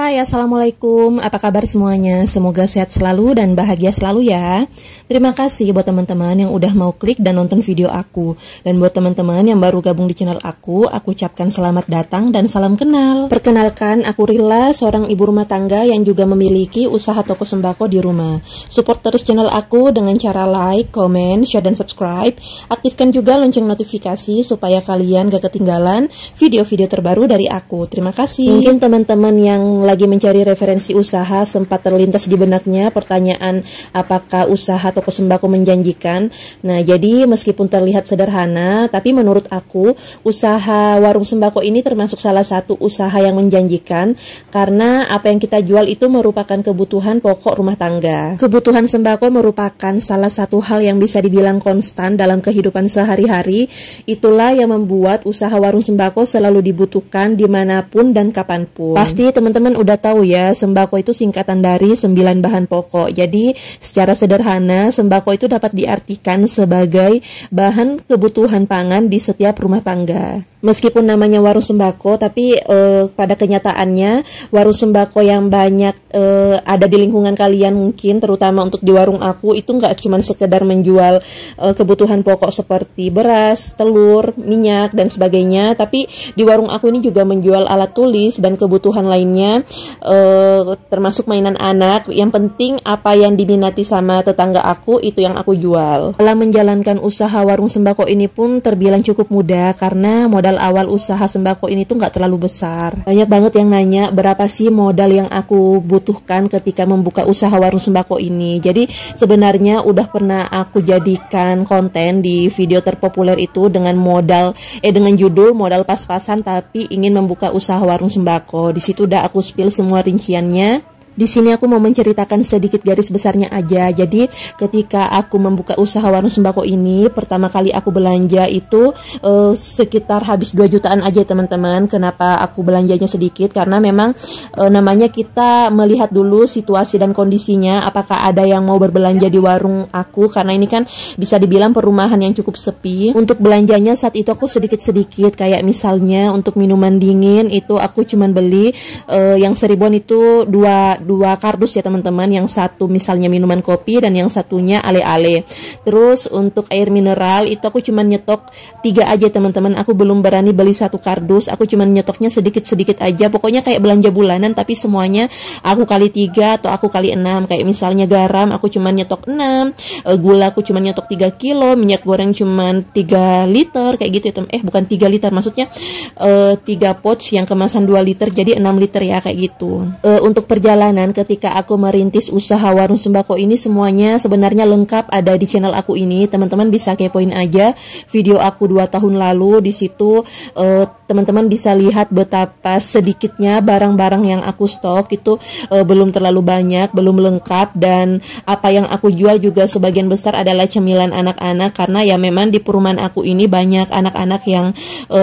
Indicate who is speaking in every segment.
Speaker 1: Hai, assalamualaikum. Apa kabar semuanya? Semoga sehat selalu dan bahagia selalu ya. Terima kasih buat teman-teman yang udah mau klik dan nonton video aku. Dan buat teman-teman yang baru gabung di channel aku ucapkan selamat datang dan salam kenal. Perkenalkan, aku Rila, seorang ibu rumah tangga yang juga memiliki usaha toko sembako di rumah. Support terus channel aku dengan cara like, comment, share, dan subscribe. Aktifkan juga lonceng notifikasi supaya kalian gak ketinggalan video-video terbaru dari aku. Terima kasih. Mungkin teman-teman yang lagi mencari referensi usaha sempat terlintas di benaknya pertanyaan apakah usaha toko sembako menjanjikan. Nah, jadi meskipun terlihat sederhana, tapi menurut aku usaha warung sembako ini termasuk salah satu usaha yang menjanjikan karena apa yang kita jual itu merupakan kebutuhan pokok rumah tangga. Kebutuhan sembako merupakan salah satu hal yang bisa dibilang konstan dalam kehidupan sehari-hari. Itulah yang membuat usaha warung sembako selalu dibutuhkan dimanapun dan kapanpun. Pasti teman-teman udah tahu ya, sembako itu singkatan dari 9 bahan pokok. Jadi secara sederhana, sembako itu dapat diartikan sebagai bahan kebutuhan pangan di setiap rumah tangga. Meskipun namanya warung sembako, tapi pada kenyataannya warung sembako yang banyak ada di lingkungan kalian mungkin, terutama untuk di warung aku, itu nggak cuma sekedar menjual kebutuhan pokok seperti beras, telur, minyak, dan sebagainya, tapi di warung aku ini juga menjual alat tulis dan kebutuhan lainnya, termasuk mainan anak. Yang penting apa yang diminati sama tetangga aku, itu yang aku jual. Dalam menjalankan usaha warung sembako ini pun terbilang cukup mudah karena modal awal usaha sembako ini tuh nggak terlalu besar. Banyak banget yang nanya berapa sih modal yang aku butuhkan ketika membuka usaha warung sembako ini. Jadi sebenarnya udah pernah aku jadikan konten di video terpopuler itu dengan dengan judul modal pas-pasan tapi ingin membuka usaha warung sembako. Di situ udah aku spill semua rinciannya. Di sini aku mau menceritakan sedikit garis besarnya aja. Jadi ketika aku membuka usaha warung sembako ini, pertama kali aku belanja itu sekitar habis 2 jutaan aja teman-teman. Kenapa aku belanjanya sedikit? Karena memang namanya kita melihat dulu situasi dan kondisinya, apakah ada yang mau berbelanja di warung aku, karena ini kan bisa dibilang perumahan yang cukup sepi. Untuk belanjanya saat itu aku sedikit-sedikit, kayak misalnya untuk minuman dingin itu aku cuman beli yang 1000-an itu dua kardus ya teman-teman, yang satu misalnya minuman kopi dan yang satunya ale-ale. Terus untuk air mineral itu aku cuma nyetok 3 aja teman-teman, aku belum berani beli 1 kardus, aku cuma nyetoknya sedikit-sedikit aja, pokoknya kayak belanja bulanan tapi semuanya aku kali 3 atau aku kali 6. Kayak misalnya garam aku cuma nyetok 6, gula aku cuma nyetok 3 kilo, minyak goreng cuma 3 liter kayak gitu ya bukan 3 liter, maksudnya 3 pouch yang kemasan 2 liter jadi 6 liter ya kayak gitu. Untuk perjalanan ketika aku merintis usaha warung sembako ini semuanya sebenarnya lengkap ada di channel aku ini. Teman-teman bisa kepoin aja video aku 2 tahun lalu. Di situ teman-teman bisa lihat betapa sedikitnya barang-barang yang aku stok itu belum terlalu banyak, belum lengkap, dan apa yang aku jual juga sebagian besar adalah cemilan anak-anak karena ya memang di perumahan aku ini banyak anak-anak yang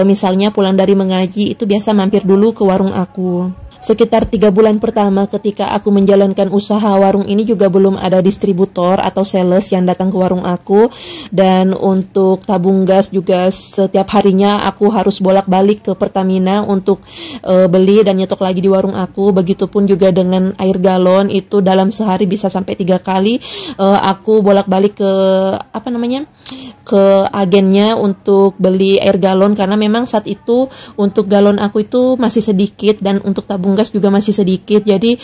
Speaker 1: misalnya pulang dari mengaji itu biasa mampir dulu ke warung aku. Sekitar 3 bulan pertama ketika aku menjalankan usaha warung ini juga belum ada distributor atau sales yang datang ke warung aku. Dan untuk tabung gas juga setiap harinya aku harus bolak-balik ke Pertamina untuk beli dan nyetok lagi di warung aku. Begitupun juga dengan air galon, itu dalam sehari bisa sampai 3 kali aku bolak-balik ke agennya untuk beli air galon karena memang saat itu untuk galon aku itu masih sedikit dan untuk tabung gas juga masih sedikit. Jadi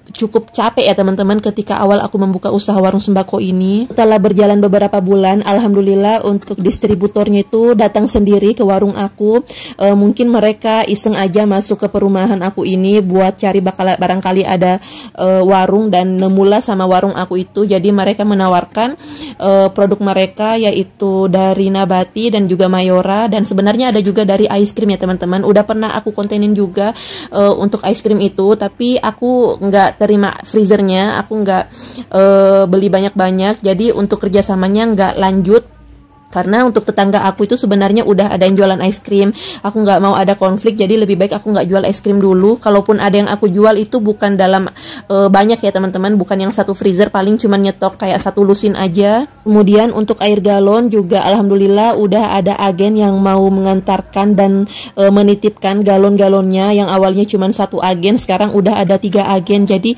Speaker 1: cukup capek ya teman-teman ketika awal aku membuka usaha warung sembako ini. Setelah berjalan beberapa bulan, alhamdulillah untuk distributornya itu datang sendiri ke warung aku. Mungkin mereka iseng aja masuk ke perumahan aku ini buat cari barangkali ada warung dan nemula sama warung aku itu. Jadi mereka menawarkan produk mereka yaitu dari Nabati dan juga Mayora, dan sebenarnya ada juga dari ice cream ya teman-teman. Udah pernah aku kontenin juga untuk ice cream itu, tapi aku nggak terima freezernya, aku nggak beli banyak-banyak, jadi untuk kerjasamanya nggak lanjut. Karena untuk tetangga aku itu sebenarnya udah ada yang jualan es krim. Aku nggak mau ada konflik, jadi lebih baik aku nggak jual es krim dulu. Kalaupun ada yang aku jual itu bukan dalam banyak ya teman-teman, bukan yang satu freezer, paling cuma nyetok kayak satu lusin aja. Kemudian untuk air galon juga alhamdulillah udah ada agen yang mau mengantarkan dan menitipkan galon-galonnya. Yang awalnya cuma satu agen, sekarang udah ada 3 agen. Jadi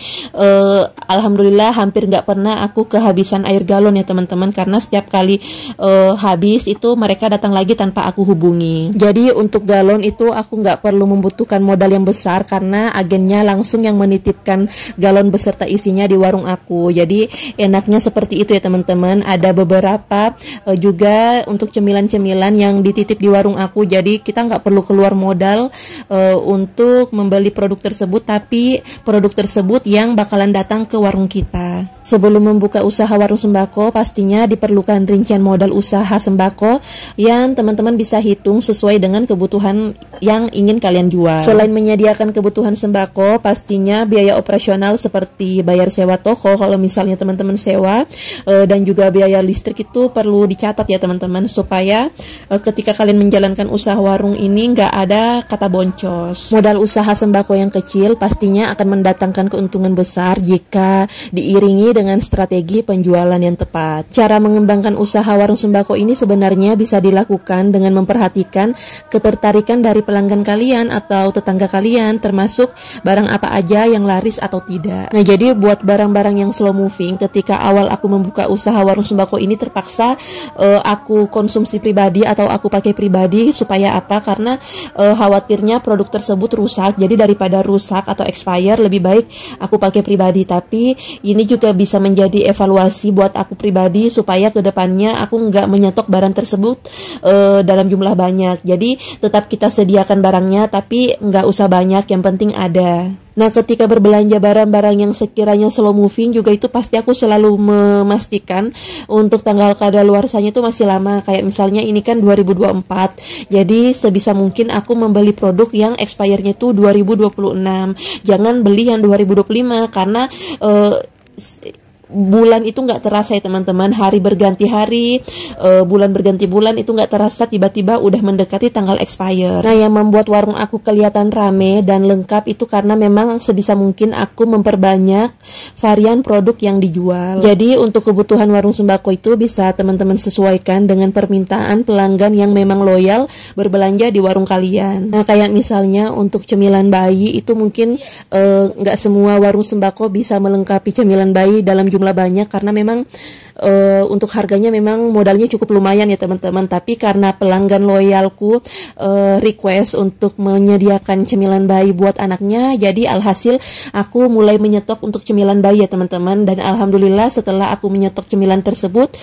Speaker 1: alhamdulillah hampir nggak pernah aku kehabisan air galon ya teman-teman, karena setiap kali habis itu mereka datang lagi tanpa aku hubungi. Jadi untuk galon itu aku nggak perlu membutuhkan modal yang besar karena agennya langsung yang menitipkan galon beserta isinya di warung aku. Jadi enaknya seperti itu ya teman-teman. Ada beberapa juga untuk cemilan-cemilan yang dititip di warung aku. Jadi kita nggak perlu keluar modal untuk membeli produk tersebut, tapi produk tersebut yang bakalan datang ke warung kita. Sebelum membuka usaha warung sembako, pastinya diperlukan rincian modal usaha sembako yang teman-teman bisa hitung sesuai dengan kebutuhan yang ingin kalian jual. Selain menyediakan kebutuhan sembako, pastinya biaya operasional seperti bayar sewa toko kalau misalnya teman-teman sewa, dan juga biaya listrik itu perlu dicatat ya teman-teman, supaya ketika kalian menjalankan usaha warung ini nggak ada kata boncos. Modal usaha sembako yang kecil pastinya akan mendatangkan keuntungan besar jika diiringi dengan strategi penjualan yang tepat. Cara mengembangkan usaha warung sembako ini sebenarnya bisa dilakukan dengan memperhatikan ketertarikan dari pelanggan kalian atau tetangga kalian, termasuk barang apa aja yang laris atau tidak. Nah, jadi buat barang-barang yang slow moving, ketika awal aku membuka usaha warung sembako ini terpaksa aku konsumsi pribadi atau aku pakai pribadi. Supaya apa? Karena khawatirnya produk tersebut rusak. Jadi daripada rusak atau expire, lebih baik aku pakai pribadi. Tapi ini juga bisa menjadi evaluasi buat aku pribadi supaya kedepannya aku nggak menyetok barang tersebut dalam jumlah banyak. Jadi tetap kita sediakan barangnya, tapi nggak usah banyak, yang penting ada. Nah, ketika berbelanja barang-barang yang sekiranya slow moving juga itu pasti aku selalu memastikan untuk tanggal kadaluarsanya itu masih lama. Kayak misalnya ini kan 2024, jadi sebisa mungkin aku membeli produk yang expire-nya itu 2026. Jangan beli yang 2025 karena bulan itu nggak terasa ya teman-teman. Hari berganti hari, bulan berganti bulan, itu nggak terasa, tiba-tiba udah mendekati tanggal expire. Nah, yang membuat warung aku kelihatan rame dan lengkap itu karena memang sebisa mungkin aku memperbanyak varian produk yang dijual. Jadi untuk kebutuhan warung sembako itu bisa teman-teman sesuaikan dengan permintaan pelanggan yang memang loyal berbelanja di warung kalian. Nah, kayak misalnya untuk cemilan bayi itu mungkin nggak semua warung sembako bisa melengkapi cemilan bayi dalam jumlah banyak, karena memang untuk harganya memang modalnya cukup lumayan ya teman-teman. Tapi karena pelanggan loyalku request untuk menyediakan cemilan bayi buat anaknya, jadi alhasil aku mulai menyetok untuk cemilan bayi ya teman-teman. Dan alhamdulillah setelah aku menyetok cemilan tersebut,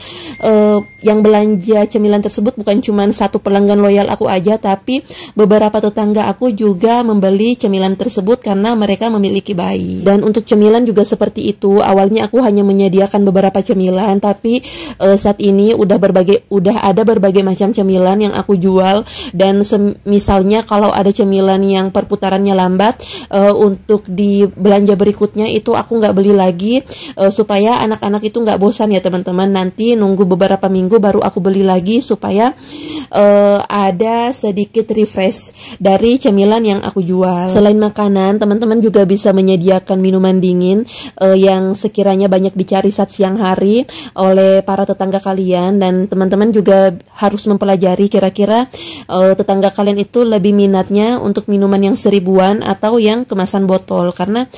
Speaker 1: yang belanja cemilan tersebut bukan cuma satu pelanggan loyal aku aja, tapi beberapa tetangga aku juga membeli cemilan tersebut karena mereka memiliki bayi. Dan untuk cemilan juga seperti itu. Awalnya aku hanya menyediakan beberapa cemilan, tapi saat ini udah ada berbagai macam cemilan yang aku jual. Dan misalnya kalau ada cemilan yang perputarannya lambat, untuk di belanja berikutnya itu aku nggak beli lagi, supaya anak-anak itu nggak bosan ya teman-teman. Nanti nunggu beberapa minggu baru aku beli lagi supaya ada sedikit refresh dari cemilan yang aku jual. Selain makanan, teman-teman juga bisa menyediakan minuman dingin yang sekiranya banyak dicari saat siang hari oleh para tetangga kalian. Dan teman-teman juga harus mempelajari kira-kira tetangga kalian itu lebih minatnya untuk minuman yang seribuan atau yang kemasan botol. Karena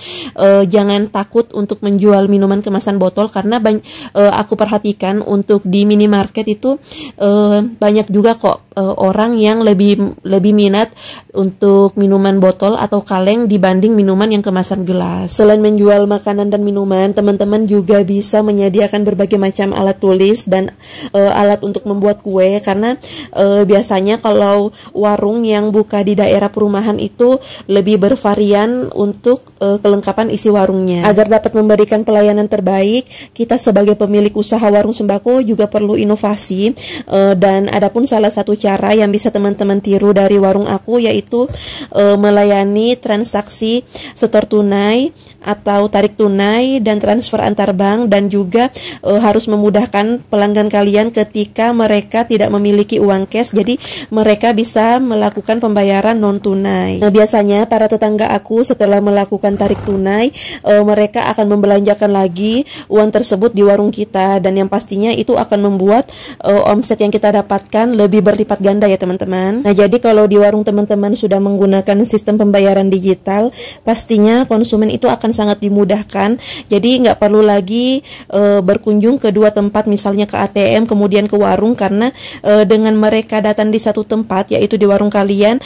Speaker 1: jangan takut untuk menjual minuman kemasan botol, karena aku perhatikan untuk di minimarket itu banyak juga kok orang yang lebih minat untuk minuman botol atau kaleng dibanding minuman yang kemasan gelas. Selain menjual makanan dan minuman, teman-teman juga bisa menyediakan berbagai macam alat tulis dan alat untuk membuat kue. Karena biasanya kalau warung yang buka di daerah perumahan itu lebih bervarian untuk kelengkapan isi warungnya. Agar dapat memberikan pelayanan terbaik, kita sebagai pemilik usaha warung sembako juga perlu inovasi. Dan adapun salah satu cara yang bisa teman-teman tiru dari warung aku, yaitu melayani transaksi setor tunai atau tarik tunai dan transfer antar bank, dan juga harus memudahkan pelanggan kalian ketika mereka tidak memiliki uang cash, jadi mereka bisa melakukan pembayaran non tunai. Nah, biasanya para tetangga aku setelah melakukan tarik tunai, mereka akan membelanjakan lagi uang tersebut di warung kita, dan yang pastinya itu akan membuat omset yang kita dapatkan lebih berlipat ganda ya teman-teman. Nah, jadi kalau di warung teman-teman sudah menggunakan sistem pembayaran digital, pastinya konsumen itu akan sangat dimudahkan. Jadi nggak perlu lagi berkunjung ke dua tempat, misalnya ke ATM kemudian ke warung, karena dengan mereka datang di satu tempat, yaitu di warung kalian,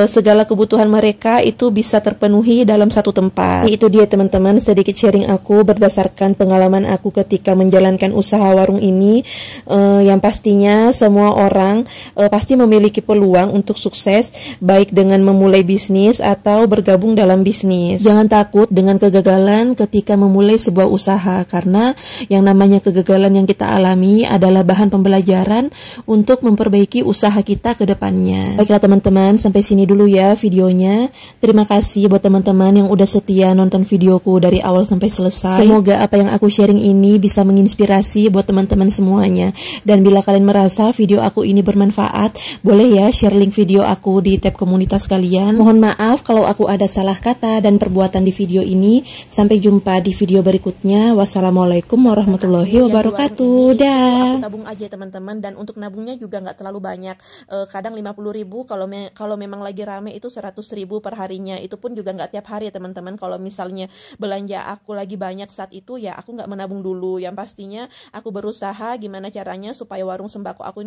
Speaker 1: segala kebutuhan mereka itu bisa terpenuhi dalam satu tempat. Itu dia teman-teman, sedikit sharing aku berdasarkan pengalaman aku ketika menjalankan usaha warung ini. Yang pastinya semua orang pasti memiliki peluang untuk sukses, baik dengan memulai bisnis atau bergabung dalam bisnis. Jangan takut dengan kegagalan ketika memulai sebuah usaha, karena yang namanya kegagalan yang kita alami adalah bahan pembelajaran untuk memperbaiki usaha kita ke depannya. Baiklah teman-teman, sampai sini dulu ya videonya. Terima kasih buat teman-teman yang udah setia nonton videoku dari awal sampai selesai. Semoga apa yang aku sharing ini bisa menginspirasi buat teman-teman semuanya. Dan bila kalian merasa video aku ini bermanfaat, boleh ya share link video aku di tab komunitas kalian. Mohon maaf kalau aku ada salah kata dan perbuatan di video ini. Sampai jumpa di video berikutnya. Wassalamualaikum warahmatullahi wabarakatuh. Dah. Aku tabung aja teman-teman, dan untuk nabungnya juga nggak terlalu banyak. Kadang 50.000, kalau memang lagi rame itu 100.000 per harinya. Itu pun juga nggak tiap hari ya teman-teman. Kalau misalnya belanja aku lagi banyak saat itu, ya aku nggak menabung dulu. Yang pastinya aku berusaha gimana caranya supaya warung sembako aku ini